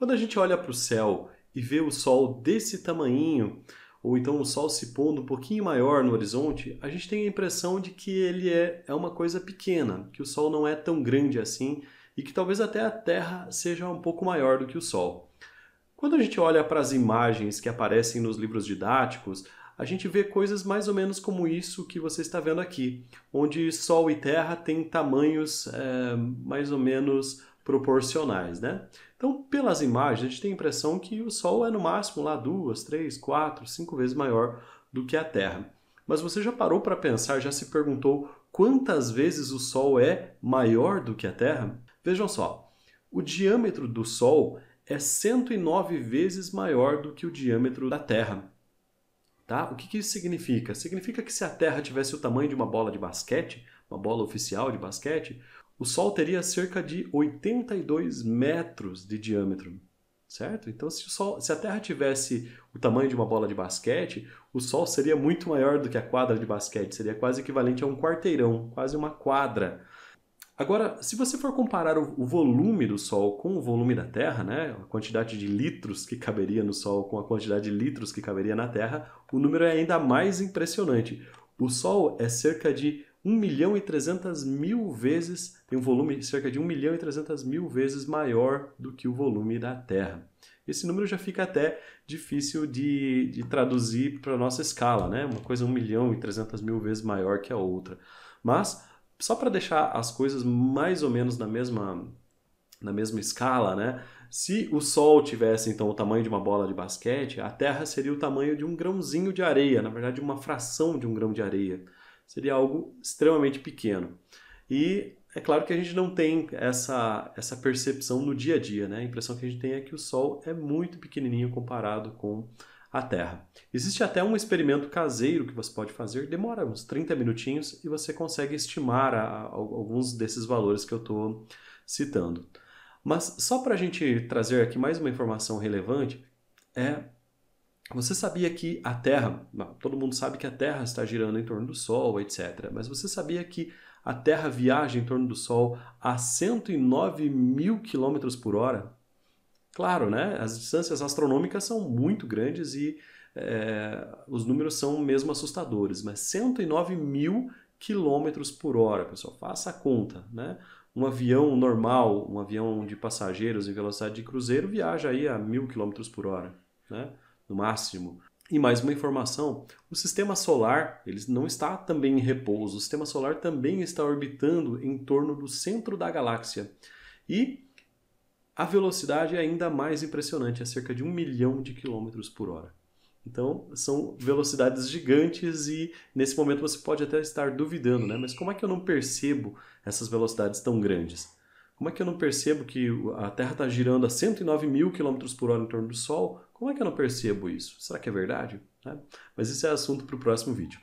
Quando a gente olha para o céu e vê o Sol desse tamanhinho, ou então o Sol se pondo um pouquinho maior no horizonte, a gente tem a impressão de que ele é uma coisa pequena, que o Sol não é tão grande assim e que talvez até a Terra seja um pouco maior do que o Sol. Quando a gente olha para as imagens que aparecem nos livros didáticos, a gente vê coisas mais ou menos como isso que você está vendo aqui, onde Sol e Terra têm tamanhos mais ou menos proporcionais, né? Então, pelas imagens, a gente tem a impressão que o Sol é no máximo lá 2, 3, 4, 5 vezes maior do que a Terra. Mas você já parou para pensar, já se perguntou quantas vezes o Sol é maior do que a Terra? Vejam só, o diâmetro do Sol é 109 vezes maior do que o diâmetro da Terra. Tá? O que isso significa? Significa que se a Terra tivesse o tamanho de uma bola de basquete, uma bola oficial de basquete, o Sol teria cerca de 82 metros de diâmetro. Certo? Então, se a Terra tivesse o tamanho de uma bola de basquete, o Sol seria muito maior do que a quadra de basquete, seria quase equivalente a um quarteirão, quase uma quadra. Agora, se você for comparar o volume do Sol com o volume da Terra, né, a quantidade de litros que caberia no Sol com a quantidade de litros que caberia na Terra, o número é ainda mais impressionante. O Sol é cerca de 1.300.000 vezes, tem um volume cerca de 1.300.000 vezes maior do que o volume da Terra. Esse número já fica até difícil de traduzir para a nossa escala, né? Uma coisa 1.300.000 vezes maior que a outra. Mas só para deixar as coisas mais ou menos na mesma escala, né? Se o Sol tivesse então o tamanho de uma bola de basquete, a Terra seria o tamanho de um grãozinho de areia, na verdade uma fração de um grão de areia. Seria algo extremamente pequeno. E é claro que a gente não tem essa percepção no dia a dia, né? A impressão que a gente tem é que o Sol é muito pequenininho comparado com a Terra. Existe até um experimento caseiro que você pode fazer, demora uns 30 minutinhos e você consegue estimar alguns desses valores que eu estou citando. Mas só para a gente trazer aqui mais uma informação relevante, você sabia que a Terra, todo mundo sabe que a Terra está girando em torno do Sol, etc. Mas você sabia que a Terra viaja em torno do Sol a 109 mil quilômetros por hora? Claro, né? As distâncias astronômicas são muito grandes e os números são mesmo assustadores, mas 109 mil quilômetros por hora, pessoal, faça a conta, né? Um avião normal, um avião de passageiros em velocidade de cruzeiro viaja aí a 1.000 quilômetros por hora, né? No máximo. E mais uma informação, o sistema solar ele não está também em repouso, o sistema solar também está orbitando em torno do centro da galáxia. E a velocidade é ainda mais impressionante, é cerca de 1 milhão de quilômetros por hora. Então, são velocidades gigantes e nesse momento você pode até estar duvidando, né? Mas como é que eu não percebo essas velocidades tão grandes? Como é que eu não percebo que a Terra está girando a 109 mil quilômetros por hora em torno do Sol? Como é que eu não percebo isso? Será que é verdade? Mas isso é assunto para o próximo vídeo.